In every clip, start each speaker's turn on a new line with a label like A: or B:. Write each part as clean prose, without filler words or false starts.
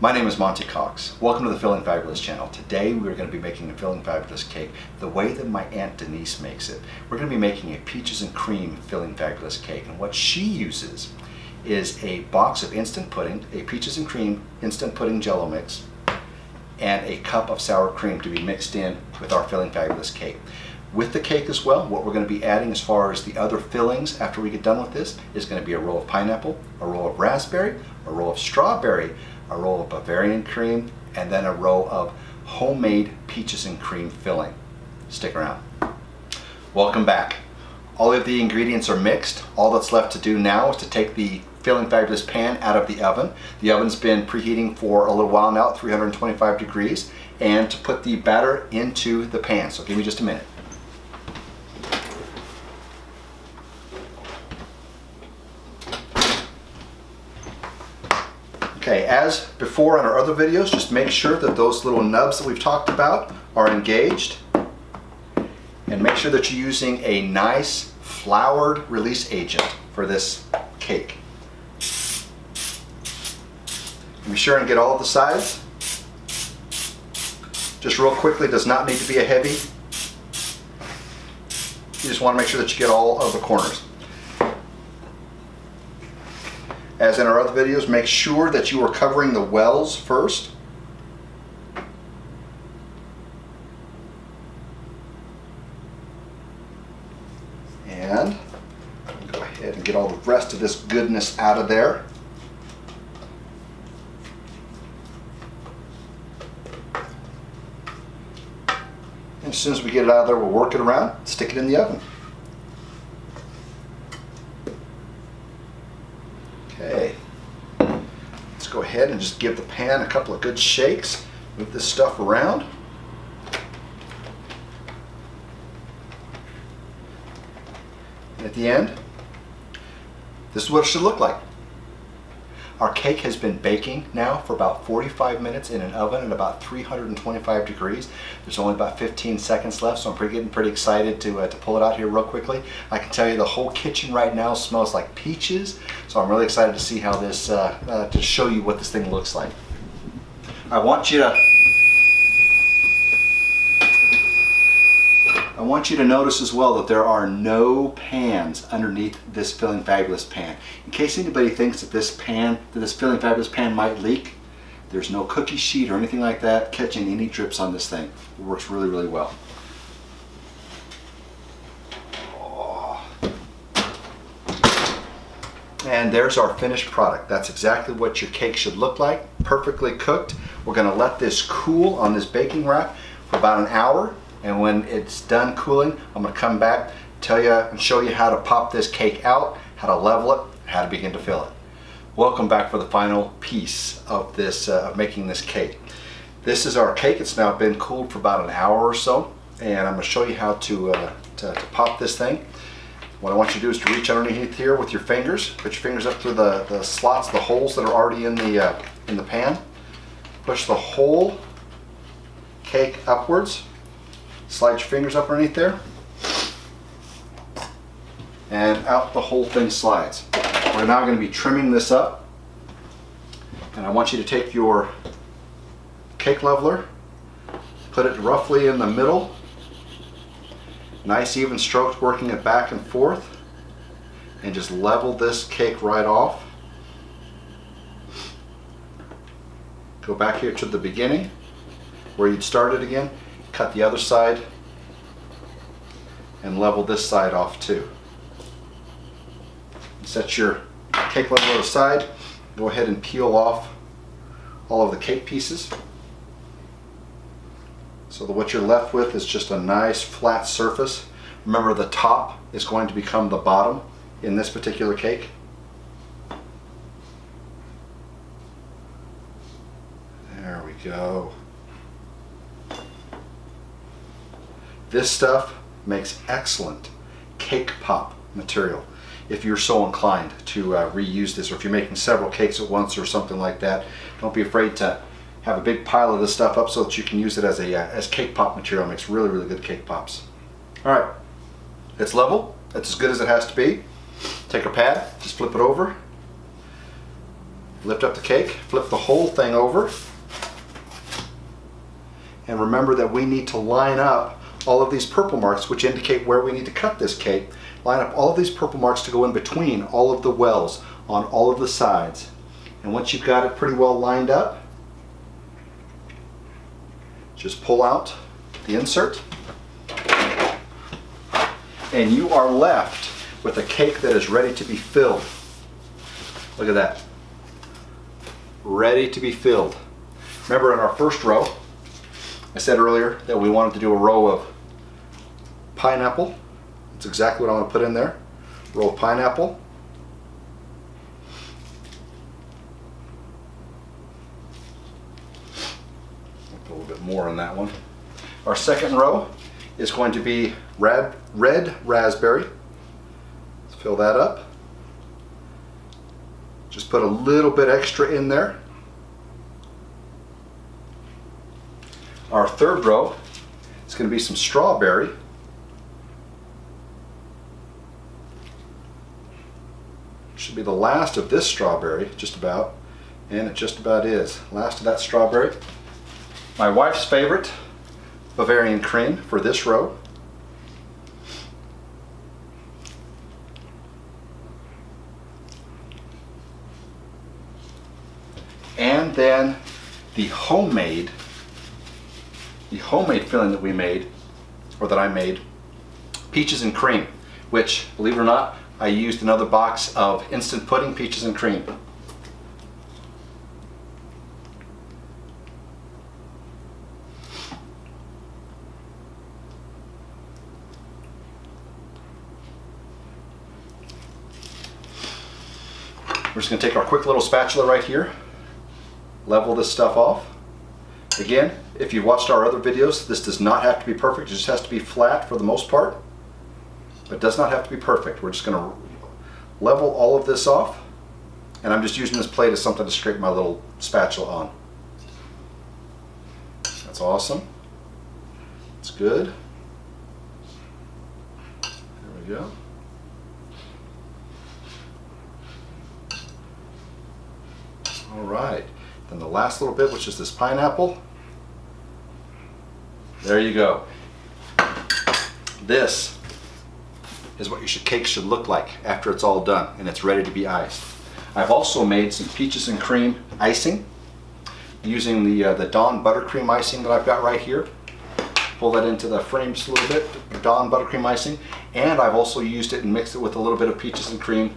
A: My name is Monty Cox. Welcome to the Feeling Fabulous channel. Today we're going to be making a Feeling Fabulous cake the way that my Aunt Denise makes it. We're going to be making a peaches and cream Feeling Fabulous cake, and what she uses is a box of instant pudding, a peaches and cream instant pudding jello mix, and a cup of sour cream to be mixed in with our Feeling Fabulous cake. With the cake as well, what we're going to be adding as far as the other fillings after we get done with this is going to be a roll of pineapple, a roll of raspberry, a roll of strawberry, a roll of Bavarian cream, and then a row of homemade peaches and cream filling. Stick around. Welcome back. All of the ingredients are mixed. All that's left to do now is to take the Feeling Fabulous pan out of the oven. The oven's been preheating for a little while now at 325 degrees, and to put the batter into the pan. So give me just a minute. Okay, as before on our other videos, just make sure that those little nubs that we've talked about are engaged, and make sure that you're using a nice floured release agent for this cake. And be sure and get all of the sides. Just real quickly, does not need to be a heavy. You just want to make sure that you get all of the corners. As in our other videos, make sure that you are covering the wells first. And go ahead and get all the rest of this goodness out of there. And as soon as we get it out of there, we'll work it around, stick it in the oven. Okay, let's go ahead and just give the pan a couple of good shakes. Move this stuff around. And at the end, this is what it should look like. Our cake has been baking now for about 45 minutes in an oven at about 325 degrees. There's only about 15 seconds left, so I'm getting pretty excited to pull it out here real quickly. I can tell you the whole kitchen right now smells like peaches, so I'm really excited to see how this, to show you what this thing looks like. I want you to notice as well that there are no pans underneath this Feeling Fabulous pan. In case anybody thinks that this Feeling Fabulous pan might leak, there's no cookie sheet or anything like that catching any drips on this thing. It works really, really well. Oh. And there's our finished product. That's exactly what your cake should look like, perfectly cooked. We're going to let this cool on this baking rack for about an hour. And when it's done cooling, I'm going to come back, tell you and show you how to pop this cake out, how to level it, how to begin to fill it. Welcome back for the final piece of this, of making this cake. This is our cake. It's now been cooled for about an hour or so, and I'm going to show you how to pop this thing. What I want you to do is to reach underneath here with your fingers. Put your fingers up through the slots, the holes that are already in the pan. Push the whole cake upwards. Slide your fingers up underneath there, and out the whole thing slides. We're now going to be trimming this up, and I want you to take your cake leveler, put it roughly in the middle, nice even strokes working it back and forth, and just level this cake right off. Go back here to the beginning where you'd started again. Cut the other side and level this side off too. Set your cake leveler aside. Go ahead and peel off all of the cake pieces, so that what you're left with is just a nice flat surface. Remember, the top is going to become the bottom in this particular cake. There we go. This stuff makes excellent cake pop material if you're so inclined to reuse this, or if you're making several cakes at once or something like that. Don't be afraid to have a big pile of this stuff up so that you can use it as cake pop material. It makes really, really good cake pops. All right, it's level. That's as good as it has to be. Take a pad, just flip it over, Lift up the cake, flip the whole thing over. And remember that we need to line up all of these purple marks, which indicate where we need to cut this cake. Line up all of these purple marks to go in between all of the wells on all of the sides. And once you've got it pretty well lined up, just pull out the insert. And you are left with a cake that is ready to be filled. Look at that. Ready to be filled. Remember in our first row, I said earlier that we wanted to do a row of pineapple. That's exactly what I want to put in there. Row of pineapple. Put a little bit more on that one. Our second row is going to be red raspberry. Let's fill that up. Just put a little bit extra in there. Our third row is going to be some strawberry. Should be the last of this strawberry, just about. And it just about is. Last of that strawberry. My wife's favorite, Bavarian cream for this row. And then the homemade filling that we made, or that I made, peaches and cream, which, believe it or not, I used another box of instant pudding peaches and cream. We're just going to take our quick little spatula right here, level this stuff off. Again, if you watched our other videos, this does not have to be perfect. It just has to be flat for the most part, but it does not have to be perfect. We're just going to level all of this off, and I'm just using this plate as something to scrape my little spatula on. That's awesome. That's good. There we go. All right. Then the last little bit, which is this pineapple. There you go. This is what your cake should look like after it's all done and it's ready to be iced. I've also made some peaches and cream icing using the Dawn buttercream icing that I've got right here. Pull that into the frame just a little bit, Dawn buttercream icing, and I've also used it and mixed it with a little bit of peaches and cream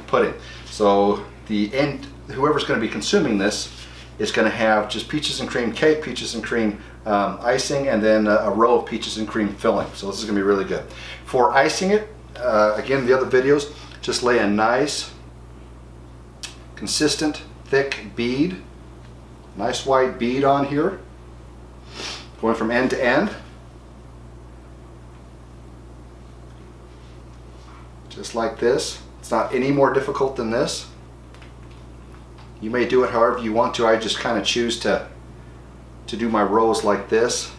A: pudding. So whoever's going to be consuming this is going to have just peaches and cream cake, peaches and cream icing, and then a row of peaches and cream filling. So this is going to be really good. For icing it, again, the other videos, just lay a nice, consistent, thick bead, nice white bead on here, going from end to end. Just like this. It's not any more difficult than this. You may do it however you want to. I just kind of choose to do my rows like this.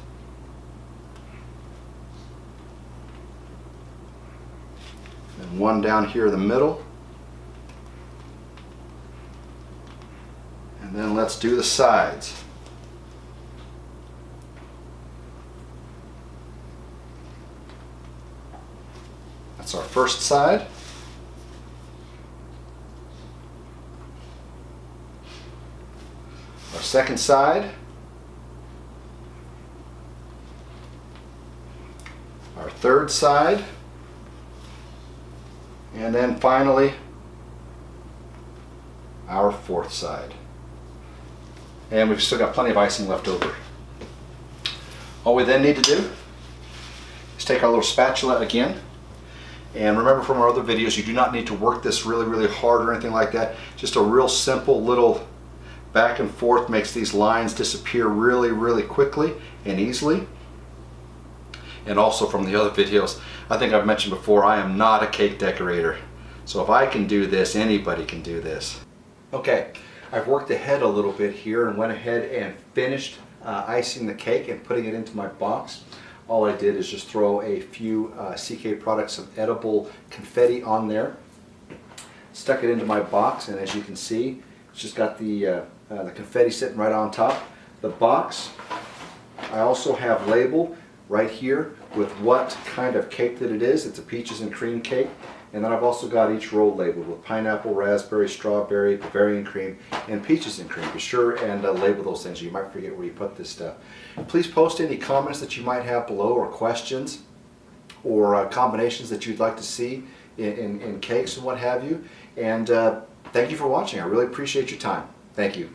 A: And one down here in the middle. And then let's do the sides. That's our first side. Our second side. Our third side. And then finally, our fourth side. And we've still got plenty of icing left over. All we then need to do is take our little spatula again. And remember from our other videos, you do not need to work this really, really hard or anything like that. Just a real simple little back and forth makes these lines disappear really, really quickly and easily. And also from the other videos, I think I've mentioned before, I am not a cake decorator. So if I can do this, anybody can do this. Okay, I've worked ahead a little bit here and went ahead and finished icing the cake and putting it into my box. All I did is just throw a few CK products of edible confetti on there. Stuck it into my box, and as you can see, It's just got the confetti sitting right on top. The box, I also have labeled right here with what kind of cake that it is. It's a peaches and cream cake. And then I've also got each roll labeled with pineapple, raspberry, strawberry, Bavarian cream, and peaches and cream. Be sure and label those things. You might forget where you put this stuff. Please post any comments that you might have below, or questions, or combinations that you'd like to see in cakes and what have you. And thank you for watching. I really appreciate your time. Thank you.